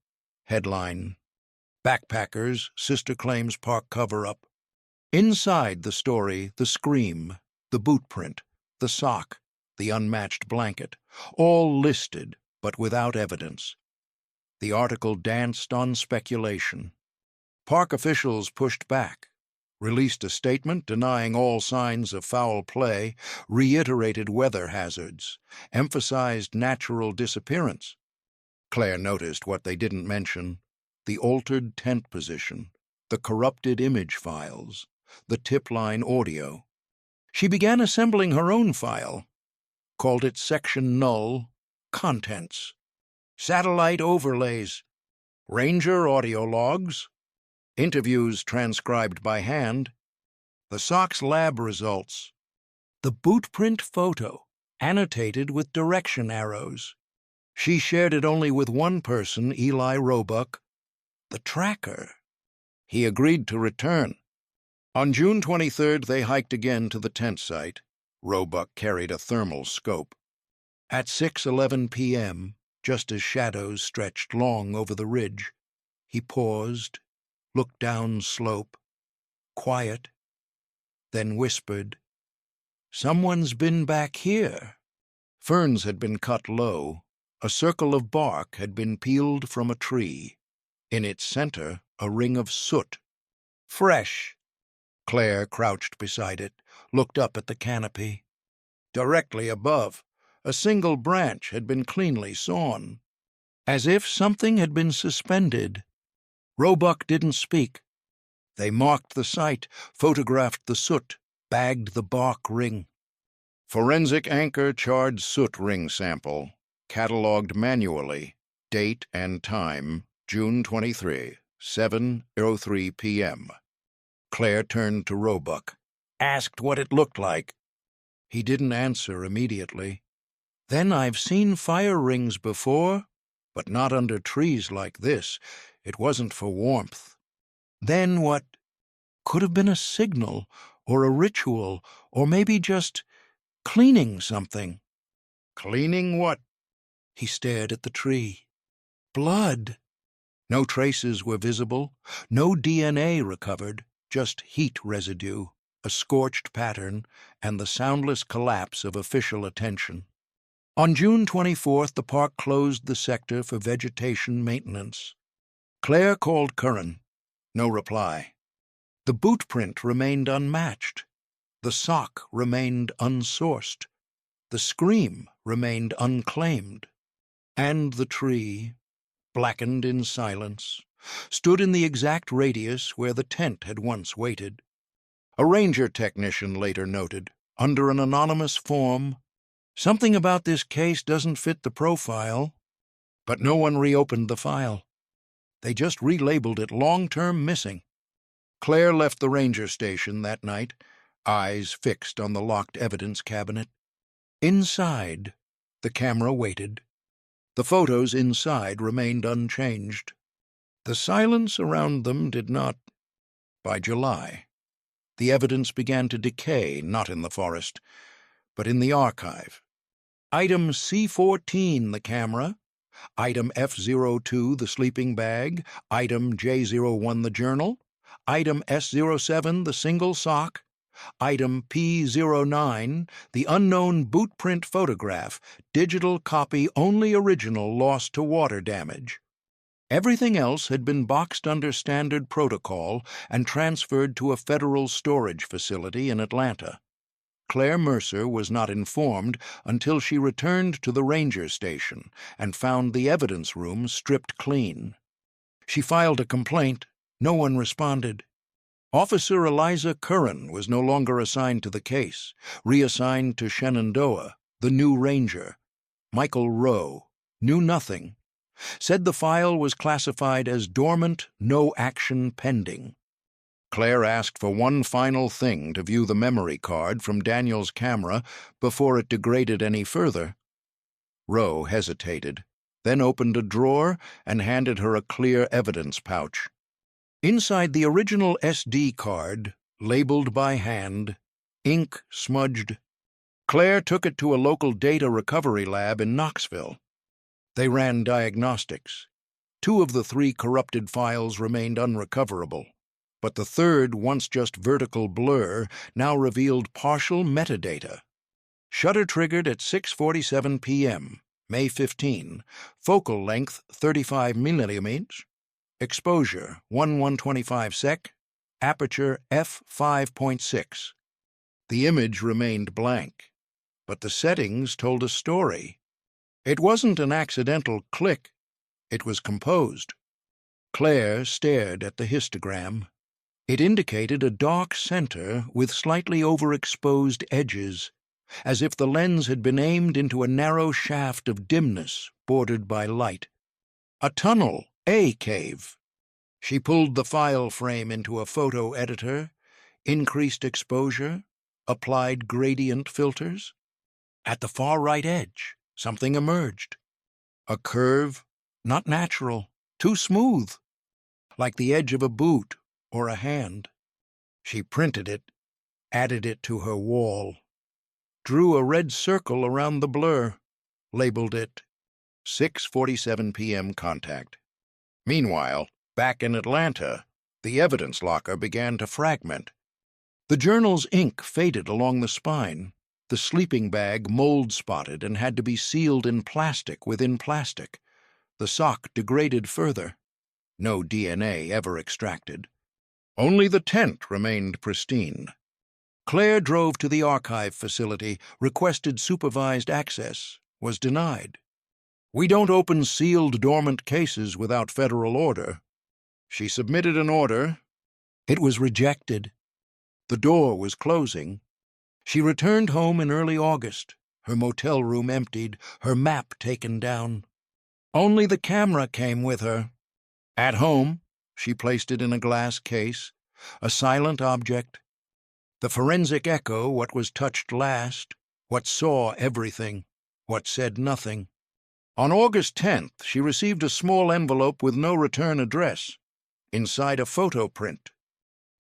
Headline: Backpackers, Sister Claims Park Cover-Up. Inside the story, the scream, the boot print, the sock, the unmatched blanket, all listed, but without evidence. The article danced on speculation. Park officials pushed back, released a statement denying all signs of foul play, reiterated weather hazards, emphasized natural disappearance. Claire noticed what they didn't mention: the altered tent position, the corrupted image files, the tip-line audio. She began assembling her own file, called it Section Null, Contents, Satellite Overlays, Ranger Audio Logs, Interviews transcribed by hand, the SOX lab results, the boot print photo, annotated with direction arrows. She shared it only with one person, Eli Roebuck, the tracker. He agreed to return. On June 23rd, they hiked again to the tent site. Roebuck carried a thermal scope. At 6:11 p.m., just as shadows stretched long over the ridge, he paused, looked down slope, quiet, then whispered, "Someone's been back here." Ferns had been cut low. A circle of bark had been peeled from a tree. In its center, a ring of soot. Fresh. Claire crouched beside it, looked up at the canopy. Directly above, a single branch had been cleanly sawn. As if something had been suspended. Roebuck didn't speak. They marked the site, photographed the soot, bagged the bark ring. Forensic anchor charred soot ring sample, catalogued manually, date and time, June 23, 7:03 p.m. Claire turned to Roebuck. Asked what it looked like. He didn't answer immediately. Then I've seen fire rings before, but not under trees like this. It wasn't for warmth. Then what could have been a signal or a ritual or maybe just cleaning something. Cleaning what? He stared at the tree. Blood. No traces were visible, no DNA recovered, just heat residue, a scorched pattern, and the soundless collapse of official attention. On June 24th, the park closed the sector for vegetation maintenance. Claire called Curran. No reply. The boot print remained unmatched. The sock remained unsourced. The scream remained unclaimed. And the tree, blackened in silence, stood in the exact radius where the tent had once waited. A ranger technician later noted, under an anonymous form, "Something about this case doesn't fit the profile." But no one reopened the file. They just relabeled it long-term missing. Claire left the ranger station that night, eyes fixed on the locked evidence cabinet. Inside, the camera waited. The photos inside remained unchanged. The silence around them did not. By July, the evidence began to decay, not in the forest, but in the archive. Item C14, the camera. Item F02, the sleeping bag. Item J01, the journal. Item S07, the single sock. Item P09, the unknown boot print photograph, digital copy only original lost to water damage. Everything else had been boxed under standard protocol and transferred to a federal storage facility in Atlanta. Claire Mercer was not informed until she returned to the ranger station and found the evidence room stripped clean. She filed a complaint. No one responded. Officer Eliza Curran was no longer assigned to the case, reassigned to Shenandoah, the new ranger. Michael Rowe knew nothing, said the file was classified as dormant, no action pending. Claire asked for one final thing to view the memory card from Daniel's camera before it degraded any further. Rowe hesitated, then opened a drawer and handed her a clear evidence pouch. Inside the original SD card, labeled by hand, ink smudged, Claire took it to a local data recovery lab in Knoxville. They ran diagnostics. 2 of the 3 corrupted files remained unrecoverable, but the third, once just vertical blur, now revealed partial metadata. Shutter triggered at 6:47 p.m., May 15, focal length 35 millimeters, exposure 1/125 sec, aperture f5.6. The image remained blank, but the settings told a story. It wasn't an accidental click, it was composed. Claire stared at the histogram. It indicated a dark center with slightly overexposed edges, as if the lens had been aimed into a narrow shaft of dimness bordered by light. A tunnel, a cave. She pulled the file frame into a photo editor, increased exposure, applied gradient filters. At the far right edge, something emerged. A curve, not natural, too smooth, like the edge of a boot or a hand. She printed it, added it to her wall, drew a red circle around the blur, labeled it 6:47 p.m. contact. Meanwhile, back in Atlanta, the evidence locker began to fragment. The journal's ink faded along the spine. The sleeping bag mold-spotted and had to be sealed in plastic within plastic. The sock degraded further. No DNA ever extracted. Only the tent remained pristine. Claire drove to the archive facility, requested supervised access, was denied. "We don't open sealed dormant cases without federal order." She submitted an order. It was rejected. The door was closing. She returned home in early August, her motel room emptied, her map taken down. Only the camera came with her. At home, she placed it in a glass case, A silent object. The forensic echo, what was touched last, what saw everything, what said nothing. On August 10th, she received a small envelope with no return address. Inside a photo print.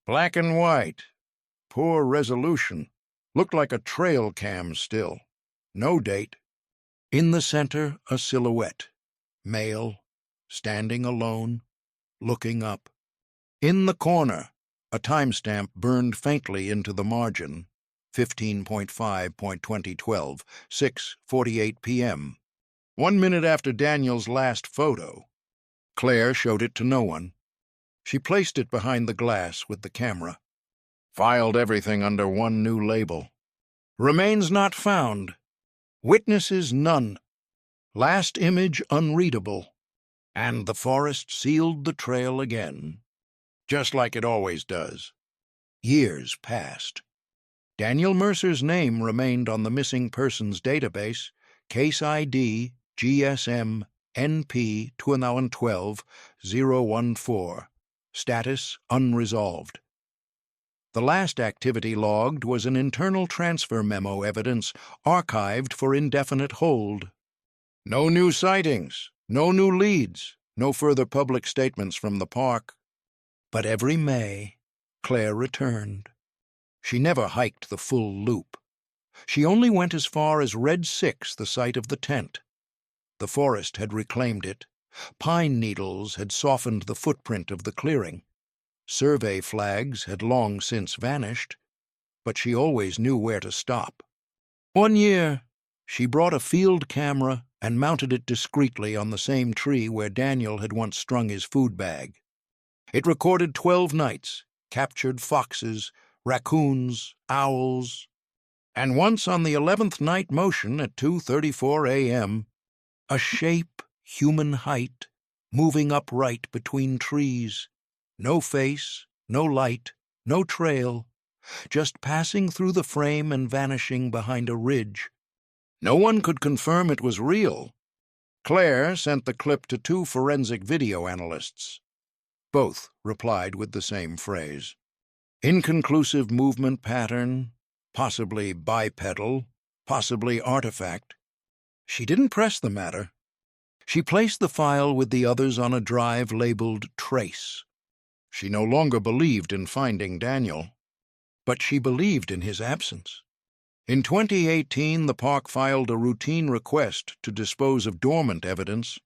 Black and white. Poor resolution. Looked like a trail cam still. No date. In the center, a silhouette. Male. Standing alone. Looking up. In the corner, a timestamp burned faintly into the margin. 15.5.2012, 6:48 p.m. 1 minute after Daniel's last photo. Claire showed it to no one. She placed it behind the glass with the camera. Filed everything under one new label. Remains not found. Witnesses none. Last image unreadable. And the forest sealed the trail again. Just like it always does. Years passed. Daniel Mercer's name remained on the missing persons database, case ID GSM NP 2012-014. Status unresolved. The last activity logged was an internal transfer memo evidence archived for indefinite hold. No new sightings, no new leads, no further public statements from the park. But every May, Claire returned. She never hiked the full loop. She only went as far as Red 6, the site of the tent. The forest had reclaimed it. Pine needles had softened the footprint of the clearing. Survey flags had long since vanished, but she always knew where to stop. One year, she brought a field camera and mounted it discreetly on the same tree where Daniel had once strung his food bag. It recorded 12 nights, captured foxes, raccoons, owls, and once on the 11th night motion at 2:34 a.m., a shape, human height, moving upright between trees. No face, no light, no trail, just passing through the frame and vanishing behind a ridge. No one could confirm it was real. Claire sent the clip to 2 forensic video analysts. Both replied with the same phrase. Inconclusive movement pattern, possibly bipedal, possibly artifact. She didn't press the matter. She placed the file with the others on a drive labeled Trace. She no longer believed in finding Daniel, but she believed in his absence. In 2018, the park filed a routine request to dispose of dormant evidence.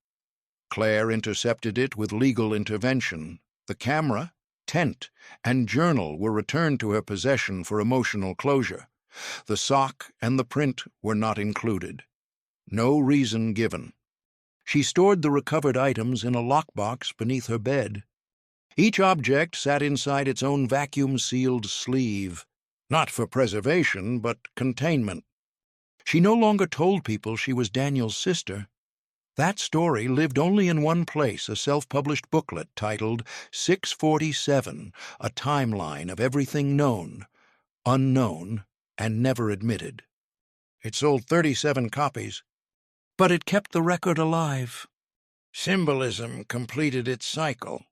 Claire intercepted it with legal intervention. The camera, tent, and journal were returned to her possession for emotional closure. The sock and the print were not included. No reason given. She stored the recovered items in a lockbox beneath her bed. Each object sat inside its own vacuum-sealed sleeve, not for preservation, but containment. She no longer told people she was Daniel's sister. That story lived only in one place, a self-published booklet titled 647, a timeline of everything known, unknown, and never admitted. It sold 37 copies, but it kept the record alive. Symbolism completed its cycle.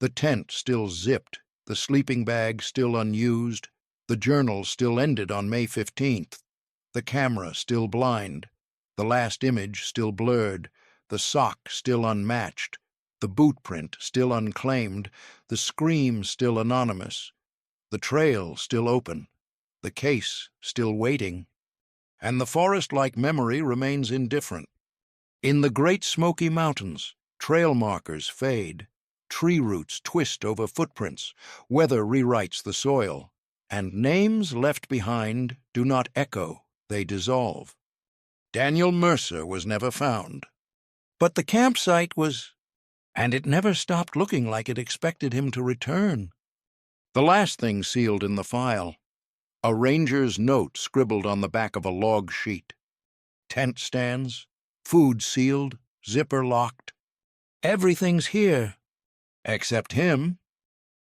The tent still zipped, the sleeping bag still unused, the journal still ended on May 15th, the camera still blind, the last image still blurred, the sock still unmatched, the boot print still unclaimed, the scream still anonymous, the trail still open, the case still waiting, and the forest-like memory remains indifferent. In the Great Smoky Mountains, trail markers fade. Tree roots twist over footprints, weather rewrites the soil, and names left behind do not echo, they dissolve. Daniel Mercer was never found. But the campsite was, and it never stopped looking like it expected him to return. The last thing sealed in the file, a ranger's note scribbled on the back of a log sheet. Tent stands, food sealed, zipper locked. Everything's here. Except him.